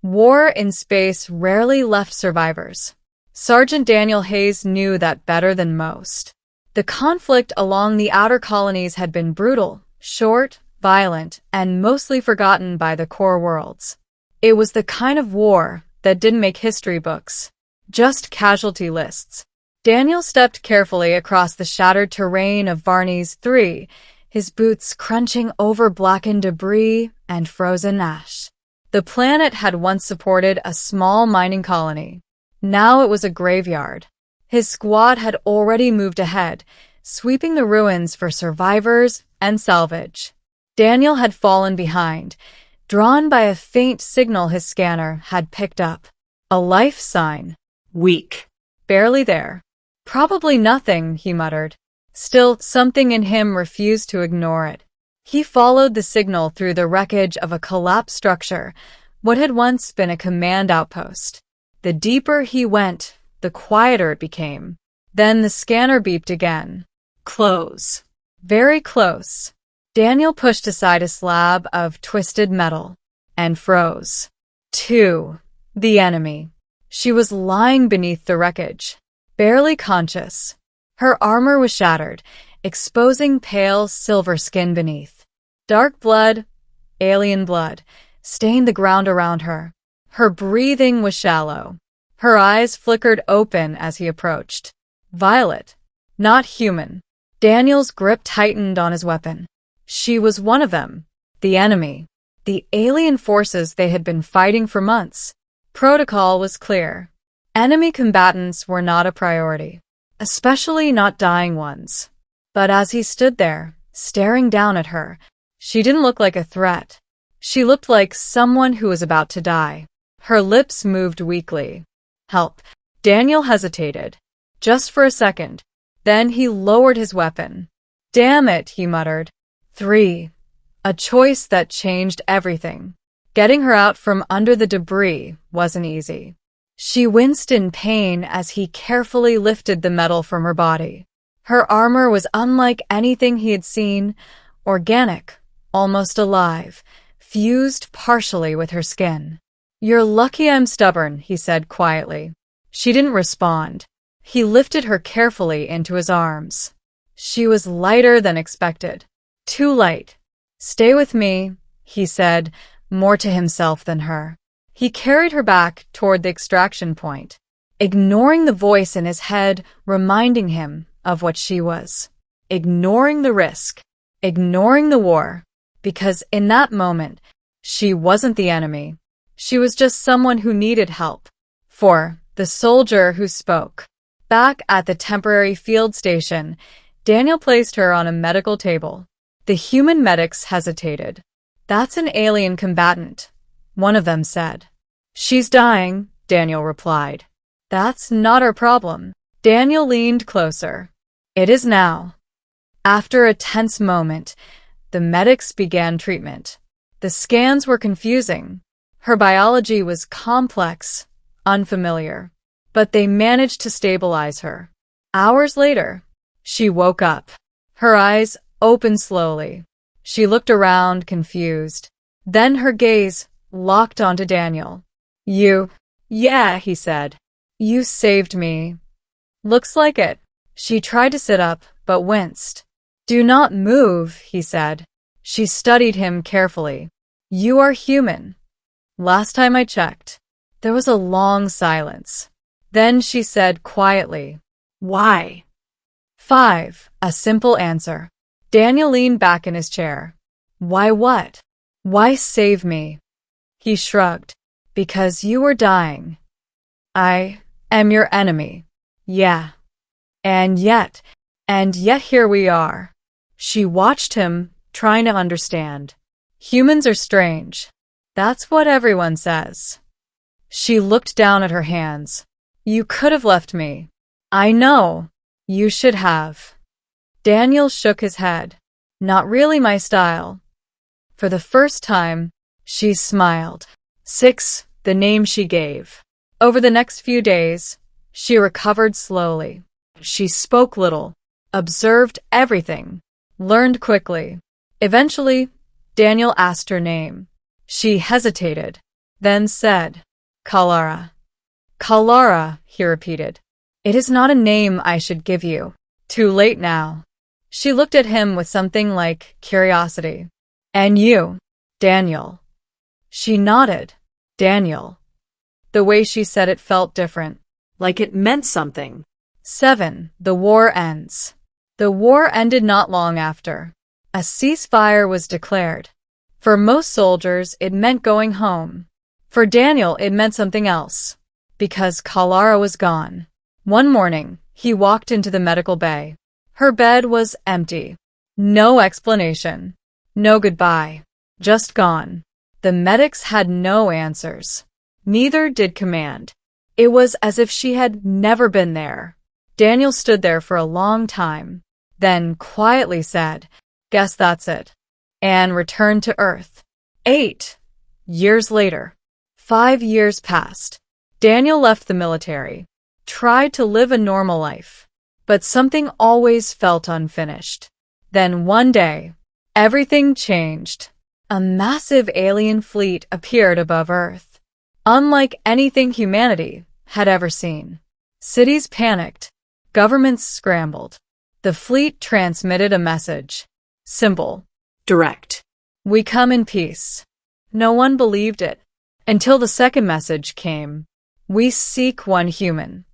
War in space rarely left survivors. Sergeant Daniel Hayes knew that better than most. The conflict along the outer colonies had been brutal, short, violent, and mostly forgotten by the core worlds. It was the kind of war that didn't make history books, just casualty lists. Daniel stepped carefully across the shattered terrain of Varnes 3, his boots crunching over blackened debris and frozen ash. The planet had once supported a small mining colony. Now it was a graveyard. His squad had already moved ahead, sweeping the ruins for survivors and salvage. Daniel had fallen behind, drawn by a faint signal his scanner had picked up. A life sign. Weak. Barely there. Probably nothing, he muttered. Still, something in him refused to ignore it. He followed the signal through the wreckage of a collapsed structure, what had once been a command outpost. The deeper he went, the quieter it became. Then the scanner beeped again. Close. Very close. Daniel pushed aside a slab of twisted metal and froze. 2. The enemy. She was lying beneath the wreckage, barely conscious. Her armor was shattered, exposing pale silver skin beneath. Dark blood, alien blood, stained the ground around her. Her breathing was shallow. Her eyes flickered open as he approached. Violet. Not human. Daniel's grip tightened on his weapon. She was one of them. The enemy. The alien forces they had been fighting for months. Protocol was clear. Enemy combatants were not a priority, especially not dying ones. But as he stood there, staring down at her, she didn't look like a threat. She looked like someone who was about to die. Her lips moved weakly. Help. Daniel hesitated. Just for a second. Then he lowered his weapon. Damn it, he muttered. 3. A choice that changed everything. Getting her out from under the debris wasn't easy. She winced in pain as he carefully lifted the metal from her body. Her armor was unlike anything he had seen, organic, almost alive, fused partially with her skin. You're lucky I'm stubborn, he said quietly. She didn't respond. He lifted her carefully into his arms. She was lighter than expected. Too light. Stay with me, he said, more to himself than her. He carried her back toward the extraction point, ignoring the voice in his head reminding him of what she was. Ignoring the risk. Ignoring the war. Because in that moment, she wasn't the enemy. She was just someone who needed help. 4. The soldier who spoke. Back at the temporary field station, Daniel placed her on a medical table. The human medics hesitated. That's an alien combatant, one of them said. She's dying, Daniel replied. That's not our problem. Daniel leaned closer. It is now. After a tense moment, the medics began treatment. The scans were confusing. Her biology was complex, unfamiliar, but they managed to stabilize her. Hours later, she woke up. Her eyes opened slowly. She looked around, confused. Then her gaze locked onto Daniel. Yeah, he said. You saved me. Looks like it. She tried to sit up, but winced. Do not move, he said. She studied him carefully. You are human. Last time I checked. There was a long silence. Then she said quietly, Why? 5. A simple answer. Daniel leaned back in his chair. Why what? Why save me? He shrugged. Because you were dying. I am your enemy. Yeah. And yet here we are. She watched him, trying to understand. Humans are strange. That's what everyone says. She looked down at her hands. You could have left me. I know. You should have. Daniel shook his head. Not really my style. For the first time, she smiled. 6. The name she gave. Over the next few days, she recovered slowly. She spoke little, observed everything, learned quickly. Eventually, Daniel asked her name. She hesitated. then said, Kalara. Kalara, he repeated. It is not a name I should give you. Too late now. She looked at him with something like curiosity. And you, Daniel. She nodded. Daniel. The way she said it felt different. Like it meant something. 7. The war ends. The war ended not long after. A ceasefire was declared. For most soldiers, it meant going home. For Daniel, it meant something else. Because Kalara was gone. One morning, he walked into the medical bay. Her bed was empty. No explanation. No goodbye. Just gone. The medics had no answers. Neither did command. It was as if she had never been there. Daniel stood there for a long time, then quietly said, Guess that's it, and returned to Earth. 8 years later. 5 years passed. Daniel left the military, tried to live a normal life, but something always felt unfinished. Then one day, everything changed. A massive alien fleet appeared above Earth, unlike anything humanity had ever seen. Cities panicked. Governments scrambled. The fleet transmitted a message. Simple. Direct. We come in peace. No one believed it. Until the second message came. We seek one human.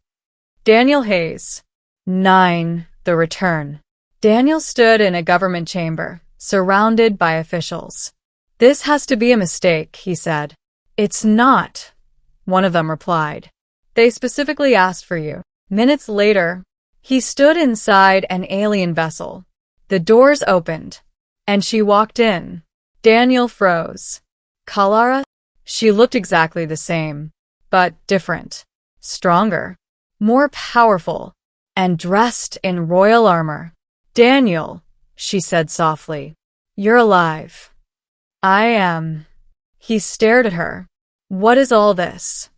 Daniel Hayes. 9. The return. Daniel stood in a government chamber, surrounded by officials. This has to be a mistake, he said. It's not, one of them replied. They specifically asked for you. Minutes later, he stood inside an alien vessel. The doors opened, and she walked in. Daniel froze. Kalara? She looked exactly the same, but different, stronger, more powerful, and dressed in royal armor. Daniel, she said softly, you're alive. I am. He stared at her. What is all this?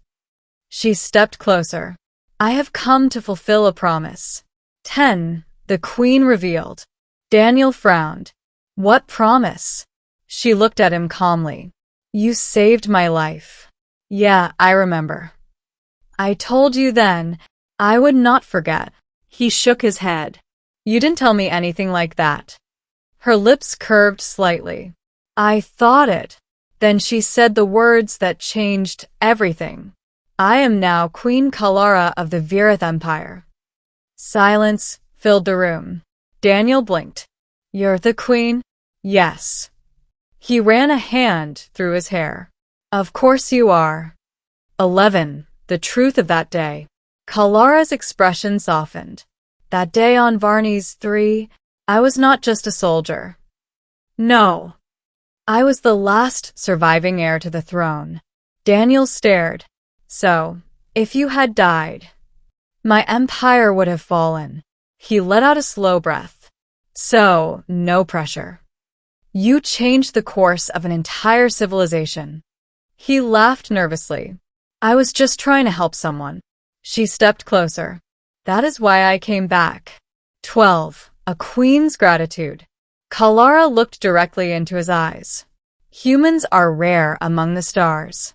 She stepped closer. I have come to fulfill a promise. 10. The Queen revealed. Daniel frowned. What promise? She looked at him calmly. You saved my life. Yeah, I remember. I told you then I would not forget. He shook his head. You didn't tell me anything like that. Her lips curved slightly. I thought it. Then she said the words that changed everything. I am now Queen Kalara of the Virith Empire. Silence filled the room. Daniel blinked. You're the queen? Yes. He ran a hand through his hair. Of course you are. 11. The truth of that day. Kalara's expression softened. That day on Varney's 3, I was not just a soldier. No. I was the last surviving heir to the throne. Daniel stared. So, if you had died, my empire would have fallen. He let out a slow breath. So, no pressure. You changed the course of an entire civilization. He laughed nervously. I was just trying to help someone. She stepped closer. That is why I came back. 12. A queen's gratitude. Kalara looked directly into his eyes. Humans are rare among the stars.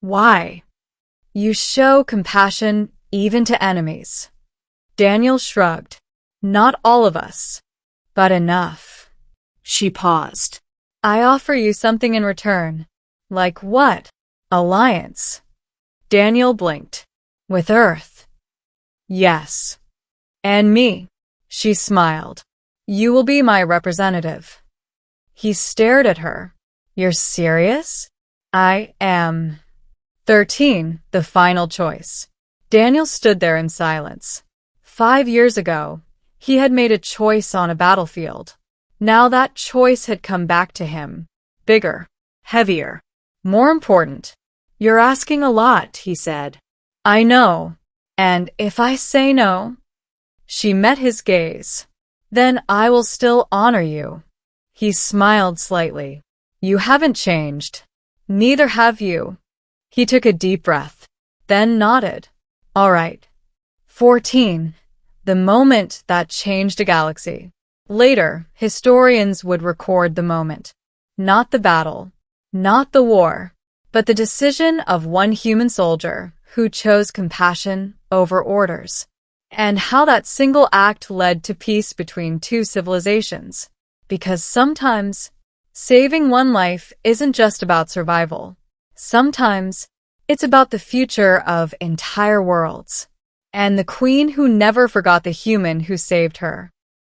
Why? You show compassion even to enemies. Daniel shrugged. Not all of us, but enough. She paused. I offer you something in return. Like what? Alliance. Daniel blinked. With Earth. Yes. And me. She smiled. You will be my representative. He stared at her. You're serious? I am. 13. The final choice. Daniel stood there in silence. 5 years ago, he had made a choice on a battlefield. Now that choice had come back to him. Bigger. Heavier. More important. You're asking a lot, he said. I know. And if I say no? She met his gaze. Then I will still honor you. He smiled slightly. You haven't changed. Neither have you. He took a deep breath, then nodded. All right. 14. The moment that changed a galaxy. Later, historians would record the moment. Not the battle. Not the war. but the decision of one human soldier who chose compassion over orders, and how that single act led to peace between two civilizations. Because sometimes, saving one life isn't just about survival. Sometimes, it's about the future of entire worlds. And the queen who never forgot the human who saved her.